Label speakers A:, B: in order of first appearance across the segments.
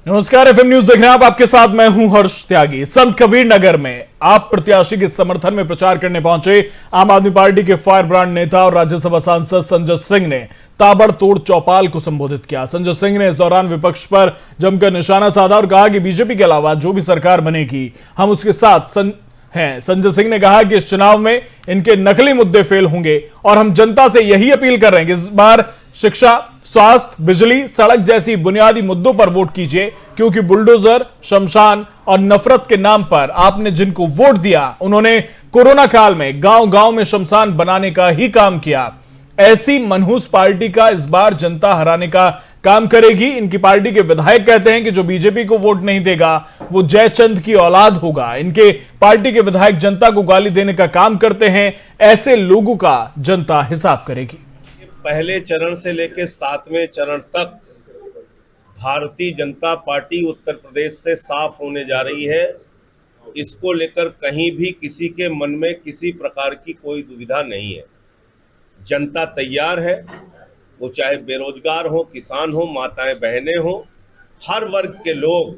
A: नमस्कार, FM news देख रहे हैं आप। आपके साथ मैं हूं हर्ष त्यागी। संत कबीर नगर में आप प्रत्याशी के समर्थन में प्रचार करने पहुंचे आम आदमी पार्टी के फायर ब्रांड नेता और राज्यसभा सांसद संजय सिंह ने ताबड़तोड़ चौपाल को संबोधित किया। संजय सिंह ने इस दौरान विपक्ष पर जमकर निशाना साधा और कहा कि बीजेपी के अलावा जो भी सरकार बनेगी हम उसके साथ हैं। संजय सिंह ने कहा कि इस चुनाव में इनके नकली मुद्दे फेल होंगे और हम जनता से यही अपील कर रहे हैं कि इस बार शिक्षा, स्वास्थ्य, बिजली, सड़क जैसी बुनियादी मुद्दों पर वोट कीजिए, क्योंकि बुलडोजर, शमशान और नफरत के नाम पर आपने जिनको वोट दिया उन्होंने कोरोना काल में गांव-गांव में शमशान बनाने का ही काम किया। ऐसी मनहूस पार्टी का इस बार जनता हराने का काम करेगी। इनकी पार्टी के विधायक कहते हैं कि जो बीजेपी को वोट नहीं देगा वो जयचंद की औलाद होगा। इनके पार्टी के विधायक जनता को गाली देने का काम करते हैं। ऐसे लोगों का जनता हिसाब करेगी।
B: पहले चरण से लेकर 7वें चरण तक भारतीय जनता पार्टी उत्तर प्रदेश से साफ होने जा रही है। इसको लेकर कहीं भी किसी के मन में किसी प्रकार की कोई दुविधा नहीं है। जनता तैयार है, वो चाहे बेरोजगार हो, किसान हो, माताएं बहनें हो, हर वर्ग के लोग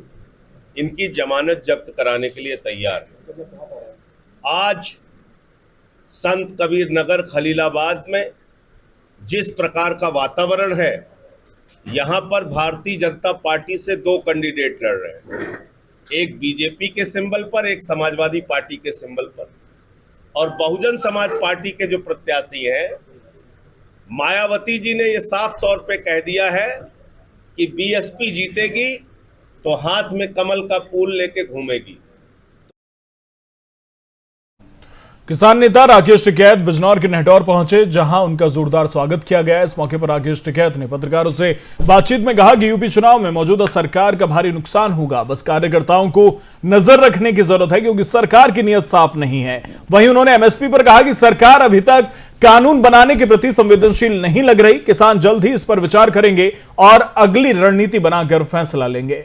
B: इनकी जमानत जब्त कराने के लिए तैयार हैं। आज संत कबीर नगर खलीलाबाद में जिस प्रकार का वातावरण है, यहां पर भारतीय जनता पार्टी से दो कैंडिडेट लड़ रहे हैं, एक बीजेपी के सिंबल पर, एक समाजवादी पार्टी के सिंबल पर। और बहुजन समाज पार्टी के जो प्रत्याशी हैं, मायावती जी ने यह साफ तौर पे कह दिया है कि बीएसपी जीतेगी तो हाथ में कमल का फूल लेके घूमेगी।
A: किसान नेता राकेश टिकैत बिजनौर के नेहटौर पहुंचे, जहां उनका जोरदार स्वागत किया गया। इस मौके पर राकेश टिकैत ने पत्रकारों से बातचीत में कहा कि यूपी चुनाव में मौजूदा सरकार का भारी नुकसान होगा, बस कार्यकर्ताओं को नजर रखने की जरूरत है क्योंकि सरकार की नीयत साफ नहीं है। वहीं उन्होंने एमएसपी पर कहा कि सरकार अभी तक कानून बनाने के प्रति संवेदनशील नहीं लग रही। किसान जल्द ही इस पर विचार करेंगे और अगली रणनीति बनाकर फैसला लेंगे।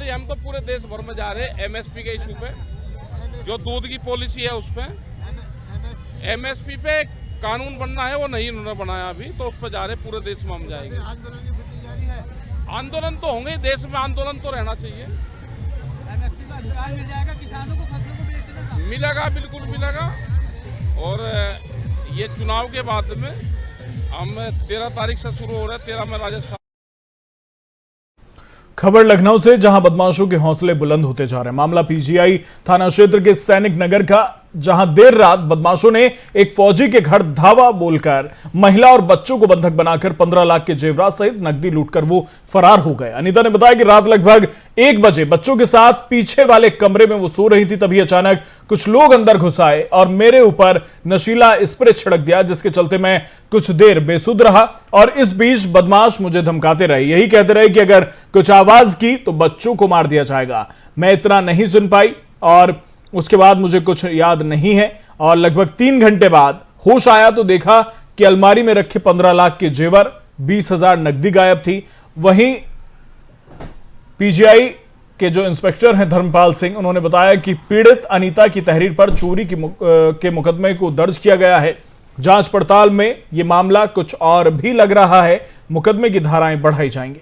C: हम तो पूरे देश भर में जा रहे हैं एमएसपी के इशू पे, जो दूध की पॉलिसी है उस पे। एमएसपी पे कानून बनना है, वो नहीं उन्होंने बनाया अभी, तो उस पर जा रहे, पूरे देश में हम जाएंगे। आंदोलन तो होंगे, देश में आंदोलन तो रहना चाहिए। मिल जाएगा किसानों को, फसलों को बेचने का मिलेगा, बिल्कुल मिलेगा। और ये चुनाव के बाद में हम 13 तारीख से शुरू हो रहे हैं, 13 में राजस्थान।
A: खबर लखनऊ से, जहां बदमाशों के हौसले बुलंद होते जा रहे हैं। मामला पीजीआई थाना क्षेत्र के सैनिक नगर का, जहां देर रात बदमाशों ने एक फौजी के घर धावा बोलकर महिला और बच्चों को बंधक बनाकर 15 लाख के जेवरात सहित नकदी लूटकर वो फरार हो गए। अनीता ने बताया कि रात लगभग 1 बजे बच्चों के साथ पीछे वाले कमरे में वो सो रही थी, तभी अचानक कुछ लोग अंदर घुस आए और मेरे ऊपर नशीला स्प्रे छिड़क दिया, जिसके चलते मैं कुछ देर बेसुध रहा और इस बीच बदमाश मुझे धमकाते रहे, यही कहते रहे कि अगर कुछ आवाज की तो बच्चों को मार दिया जाएगा। मैं इतना नहीं सुन पाई और उसके बाद मुझे कुछ याद नहीं है और लगभग 3 घंटे बाद होश आया तो देखा कि अलमारी में रखे 15 लाख के जेवर, 20,000 नकदी गायब थी। वहीं पीजीआई के जो इंस्पेक्टर हैं धर्मपाल सिंह, उन्होंने बताया कि पीड़ित अनीता की तहरीर पर चोरी के मुकदमे को दर्ज किया गया है। जांच पड़ताल में यह मामला कुछ और भी लग रहा है, मुकदमे की धाराएं बढ़ाई जाएंगी।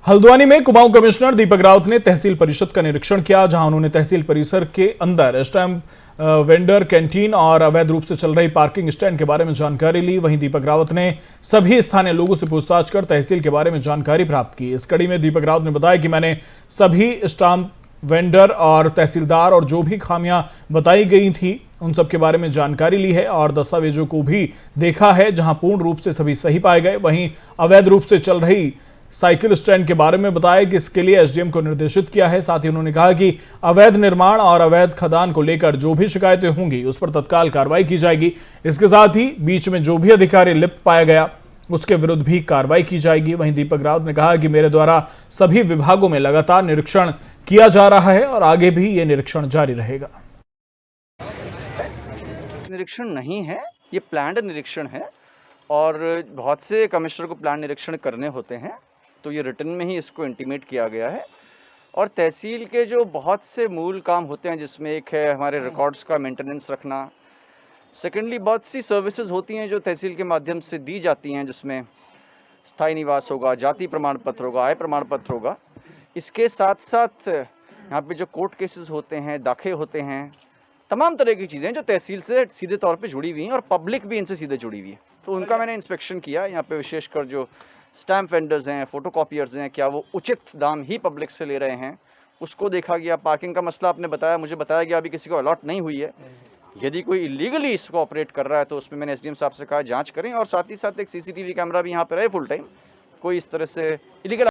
A: हल्द्वानी में कुमाऊं कमिश्नर दीपक रावत ने तहसील परिषद का निरीक्षण किया, जहां उन्होंने तहसील परिसर के अंदर स्टैंप वेंडर, कैंटीन और अवैध रूप से चल रही पार्किंग स्टैंड के बारे में जानकारी ली। वहीं दीपक रावत ने सभी स्थानीय लोगों से पूछताछ कर तहसील के बारे में जानकारी प्राप्त की। इस कड़ी में दीपक रावत ने बताया कि मैंने सभी स्टाम्प वेंडर और तहसीलदार और जो भी खामियां बताई गई थी उन सब के बारे में जानकारी ली है और दस्तावेजों को भी देखा है, जहां पूर्ण रूप से सभी सही पाए गए। वहीं अवैध रूप से चल रही साइकिल स्टैंड के बारे में बताया कि इसके लिए एसडीएम को निर्देशित किया है। साथ ही उन्होंने कहा कि अवैध निर्माण और अवैध खदान को लेकर जो भी शिकायतें होंगी उस पर तत्काल कार्रवाई की जाएगी। इसके साथ ही बीच में जो भी अधिकारी लिप्त पाया गया उसके विरुद्ध भी कार्रवाई की जाएगी। वहीं दीपक रावत ने कहा कि मेरे द्वारा सभी विभागों में लगातार निरीक्षण किया जा रहा है और आगे भी ये निरीक्षण जारी रहेगा।
D: निरीक्षण नहीं है, ये प्लान्ड निरीक्षण है और बहुत से कमिश्नर को प्लान निरीक्षण करने होते हैं, तो ये रिटर्न में ही इसको इंटीमेट किया गया है। और तहसील के जो बहुत से मूल काम होते हैं, जिसमें एक है हमारे रिकॉर्ड्स का मेंटेनेंस रखना, सेकेंडली बहुत सी सर्विसेज होती हैं जो तहसील के माध्यम से दी जाती हैं, जिसमें स्थायी निवास होगा, जाति प्रमाण पत्र होगा, आय प्रमाण पत्र होगा। इसके साथ साथ यहाँ पे जो कोर्ट केसेस होते हैं, दाखे होते हैं, तमाम तरह की चीज़ें जो तहसील से सीधे तौर पे जुड़ी हुई हैं और पब्लिक भी इनसे सीधे जुड़ी हुई है। तो उनका मैंने इंस्पेक्शन किया। यहाँ पे विशेषकर जो स्टैम्प वेंडर्स हैं, फोटोकॉपियर्स हैं, क्या वो उचित दाम ही पब्लिक से ले रहे हैं, उसको देखा गया। पार्किंग का मसला आपने बताया, मुझे बताया गया अभी किसी को अलॉट नहीं हुई है। यदि कोई इलीगली इसको ऑपरेट कर रहा है तो उसमें मैंने एसडीएम साहब से कहा जांच करें, और साथ ही साथ एक सीसीटीवी कैमरा भी यहाँ पे रहे फुल टाइम, कोई इस तरह से इलीगल।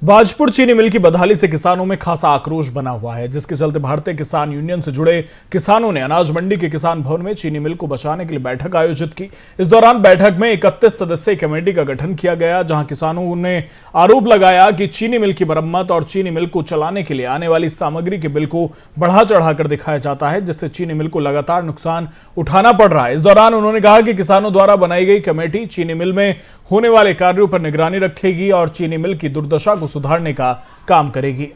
A: बाजपुर चीनी मिल की बदहाली से किसानों में खासा आक्रोश बना हुआ है, जिसके चलते भारतीय किसान यूनियन से जुड़े किसानों ने अनाज मंडी के किसान भवन में चीनी मिल को बचाने के लिए बैठक आयोजित की। इस दौरान बैठक में 31 सदस्यीय कमेटी का गठन किया गया, जहां किसानों ने आरोप लगाया कि चीनी मिल की मरम्मत और चीनी मिल को चलाने के लिए आने वाली सामग्री के बिल को बढ़ा चढ़ाकर दिखाया जाता है, जिससे चीनी मिल को लगातार नुकसान उठाना पड़ रहा है। इस दौरान उन्होंने कहा कि किसानों द्वारा बनाई गई कमेटी चीनी मिल में होने वाले कार्यों पर निगरानी रखेगी और चीनी मिल की दुर्दशा को सुधारने का काम करेगी।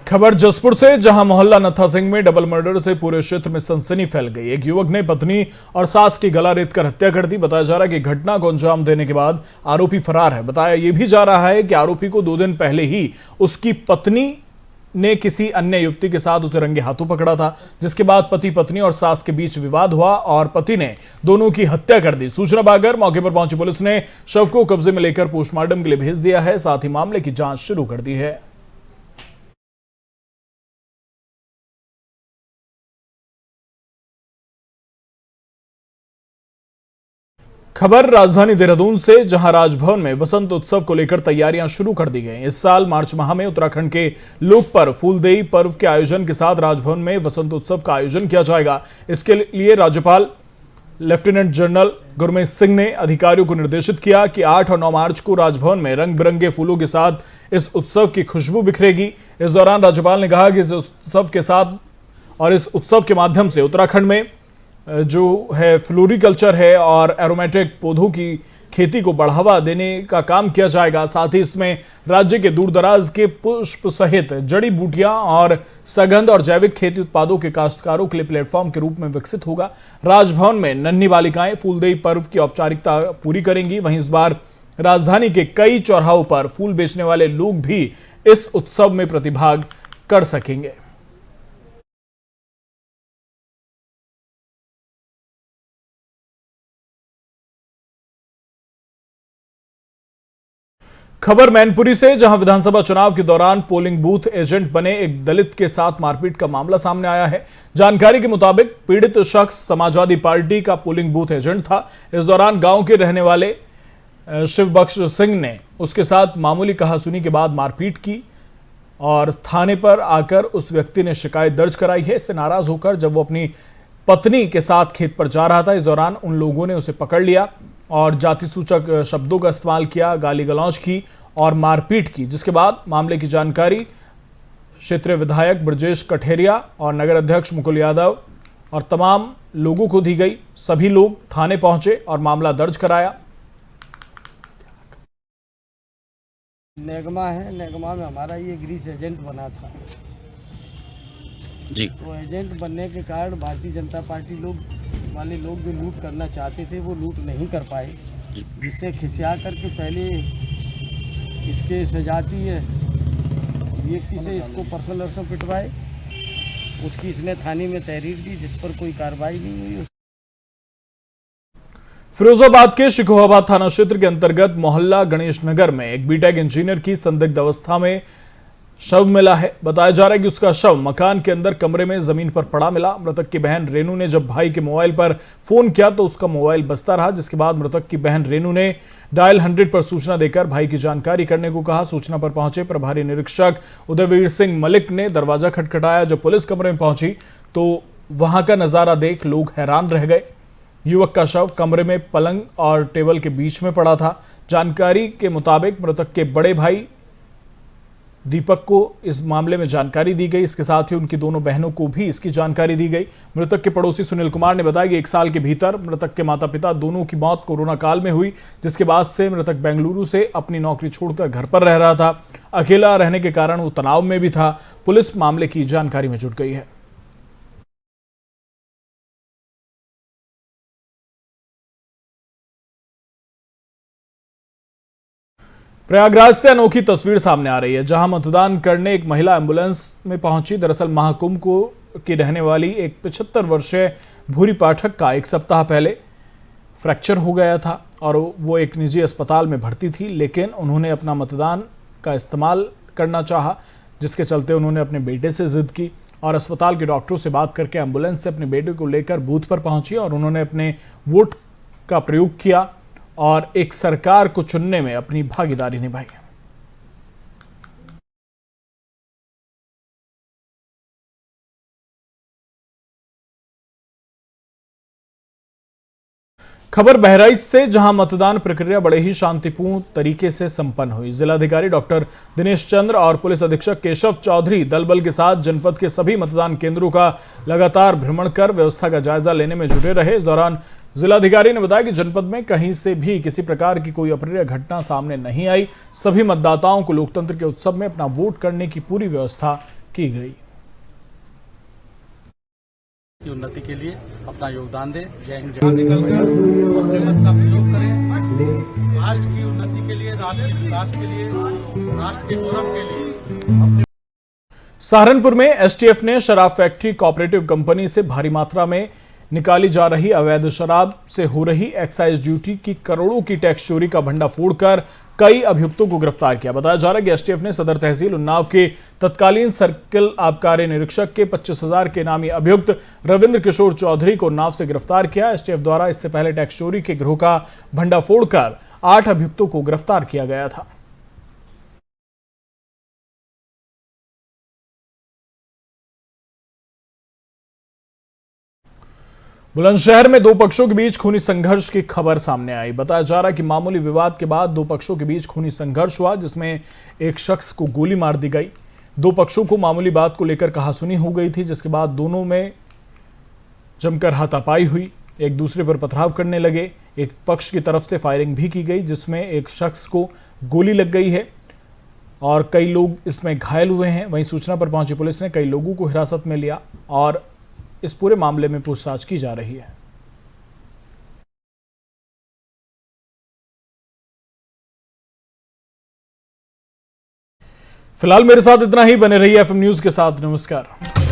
A: खबर जसपुर से, जहां मोहल्ला नत्था सिंह में डबल मर्डर से पूरे क्षेत्र में सनसनी फैल गई। एक युवक ने पत्नी और सास की गला रेतकर हत्या कर दी। बताया जा रहा है कि घटना को अंजाम देने के बाद आरोपी फरार है। बताया यह भी जा रहा है कि आरोपी को 2 दिन पहले ही उसकी पत्नी ने किसी अन्य युवती के साथ उसे रंगे हाथों पकड़ा था, जिसके बाद पति पत्नी और सास के बीच विवाद हुआ और पति ने दोनों की हत्या कर दी। सूचना पाकर मौके पर पहुंची पुलिस ने शव को कब्जे में लेकर पोस्टमार्टम के लिए भेज दिया है। साथ ही मामले की जांच शुरू कर दी है। खबर राजधानी देहरादून से, जहां राजभवन में वसंत उत्सव को लेकर तैयारियां शुरू कर दी गई। इस साल मार्च माह में उत्तराखंड के लोक पर्व फूलदेई पर्व के आयोजन के साथ राजभवन में वसंत उत्सव का आयोजन किया जाएगा। इसके लिए राज्यपाल लेफ्टिनेंट जनरल गुरमीत सिंह ने अधिकारियों को निर्देशित किया कि 8 और 9 मार्च को राजभवन में रंग बिरंगे फूलों के साथ इस उत्सव की खुशबू बिखरेगी। इस दौरान राज्यपाल ने कहा कि इस उत्सव के साथ और इस उत्सव के माध्यम से उत्तराखंड में जो है फ्लोरिकल्चर है और एरोमेटिक पौधों की खेती को बढ़ावा देने का काम किया जाएगा। साथ ही इसमें राज्य के दूर दराज के पुष्प सहित जड़ी बूटियां और सगंध और जैविक खेती उत्पादों के काश्तकारों के लिए प्लेटफॉर्म के रूप में विकसित होगा। राजभवन में नन्ही बालिकाएं फूलदेई पर्व की औपचारिकता पूरी करेंगी। वहीं इस बार राजधानी के कई चौराहों पर फूल बेचने वाले लोग भी इस उत्सव में प्रतिभाग कर सकेंगे। खबर मैनपुरी से, जहां विधानसभा चुनाव के दौरान पोलिंग बूथ एजेंट बने एक दलित के साथ मारपीट का मामला सामने आया है। जानकारी के मुताबिक पीड़ित शख्स समाजवादी पार्टी का पोलिंग बूथ एजेंट था। इस दौरान गांव के रहने वाले शिवबख्श सिंह ने उसके साथ मामूली कहासुनी के बाद मारपीट की और थाने पर आकर उस व्यक्ति ने शिकायत दर्ज कराई है। इससे नाराज होकर जब वो अपनी पत्नी के साथ खेत पर जा रहा था, इस दौरान उन लोगों ने उसे पकड़ लिया और जाति सूचक शब्दों का इस्तेमाल किया, गाली गलौज की और मारपीट की, जिसके बाद मामले की जानकारी क्षेत्रीय विधायक ब्रजेश कठेरिया और नगर अध्यक्ष मुकुल यादव और तमाम लोगों को दी गई। सभी लोग थाने पहुंचे और मामला दर्ज कराया।
E: नेगमा है, नेगमा में हमारा ये ग्रीस एजेंट बना था जी। तो एजेंट बनने के कारण भारतीय जनता पार्टी वाले लोग जो लूट करना चाहते थे वो लूट नहीं कर पाए, जिससे खिसिया करके पहले इसके सजातीय व्यक्ति से इसको पर्सनल अर्थों पिटवाए। उसकी इसने थाने में तहरीर दी, जिस पर कोई कार्रवाई नहीं हुई।
A: फिरोजाबाद के शिकोहाबाद थाना क्षेत्र के अंतर्गत मोहल्ला गणेश नगर में एक बीटेक इंजीनियर की संदिग्ध अवस्था में शव मिला है। बताया जा रहा है कि उसका शव मकान के अंदर कमरे में जमीन पर पड़ा मिला। मृतक की बहन रेनू ने जब भाई के मोबाइल पर फोन किया तो उसका मोबाइल बजता रहा, जिसके बाद मृतक की बहन रेनू ने डायल 100 पर सूचना देकर भाई की जानकारी करने को कहा। सूचना पर पहुंचे प्रभारी निरीक्षक उदयवीर सिंह मलिक ने दरवाजा खटखटाया। जब पुलिस कमरे में पहुंची तो वहां का नजारा देख लोग हैरान रह गए। युवक का शव कमरे में पलंग और टेबल के बीच में पड़ा था। जानकारी के मुताबिक मृतक के बड़े भाई दीपक को इस मामले में जानकारी दी गई। इसके साथ ही उनकी दोनों बहनों को भी इसकी जानकारी दी गई। मृतक के पड़ोसी सुनील कुमार ने बताया कि 1 साल के भीतर मृतक के माता पिता दोनों की मौत कोरोना काल में हुई, जिसके बाद से मृतक बेंगलुरु से अपनी नौकरी छोड़कर घर पर रह रहा था। अकेला रहने के कारण वो तनाव में भी था। पुलिस मामले की जानकारी में जुट गई है। प्रयागराज से अनोखी तस्वीर सामने आ रही है, जहां मतदान करने एक महिला एम्बुलेंस में पहुंची। दरअसल महाकुंभ की रहने वाली एक 75 वर्षीय भूरी पाठक का 1 सप्ताह पहले फ्रैक्चर हो गया था और वो एक निजी अस्पताल में भर्ती थी, लेकिन उन्होंने अपना मतदान का इस्तेमाल करना चाहा, जिसके चलते उन्होंने अपने बेटे से जिद की और अस्पताल के डॉक्टरों से बात करके एम्बुलेंस से अपने बेटे को लेकर बूथ पर पहुंची और उन्होंने अपने वोट का प्रयोग किया और एक सरकार को चुनने में अपनी भागीदारी निभाई। खबर बहराइच से, जहां मतदान प्रक्रिया बड़े ही शांतिपूर्ण तरीके से संपन्न हुई। जिलाधिकारी डॉक्टर दिनेश चंद्र और पुलिस अधीक्षक केशव चौधरी दल बल के साथ जनपद के सभी मतदान केंद्रों का लगातार भ्रमण कर व्यवस्था का जायजा लेने में जुटे रहे। इस दौरान जिलाधिकारी ने बताया कि जनपद में कहीं से भी किसी प्रकार की कोई अप्रिय घटना सामने नहीं आई। सभी मतदाताओं को लोकतंत्र के उत्सव में अपना वोट करने की पूरी व्यवस्था की गई।
F: की उन्नति के लिए अपना योगदान दें। जय हिंद। निकलकर अपने मत का प्रयोग करें। राष्ट्र की उन्नति के लिए, राष्ट्र के विकास के लिए, राष्ट्र के गौरव के लिए।
A: सहारनपुर में एसटीएफ ने शराब फैक्ट्री कोऑपरेटिव कंपनी से भारी मात्रा में निकाली जा रही अवैध शराब से हो रही एक्साइज ड्यूटी की करोड़ों की टैक्स चोरी का भंडा फोड़कर कई अभियुक्तों को गिरफ्तार किया। बताया जा रहा है कि एसटीएफ ने सदर तहसील उन्नाव के तत्कालीन सर्किल आबकारी निरीक्षक के 25,000 के नामी अभियुक्त रविंद्र किशोर चौधरी को उन्नाव से गिरफ्तार किया। एसटीएफ द्वारा इससे पहले टैक्स चोरी के गिरोह का भंडा फोड़कर 8 अभियुक्तों को गिरफ्तार किया गया था। बुलंदशहर में 2 पक्षों के बीच खूनी संघर्ष की खबर सामने आई। बताया जा रहा है कि मामूली विवाद के बाद 2 पक्षों के बीच खूनी संघर्ष हुआ, जिसमें एक शख्स को गोली मार दी गई। 2 पक्षों को मामूली बात को लेकर कहासुनी हो गई थी, जिसके बाद दोनों में जमकर हाथापाई हुई, एक दूसरे पर पथराव करने लगे। एक पक्ष की तरफ से फायरिंग भी की गई, जिसमें एक शख्स को गोली लग गई है और कई लोग इसमें घायल हुए हैं। वहीं सूचना पर पहुंची पुलिस ने कई लोगों को हिरासत में लिया और इस पूरे मामले में पूछताछ की जा रही है। फिलहाल मेरे साथ इतना ही। बने रहिए एफएम न्यूज के साथ। नमस्कार।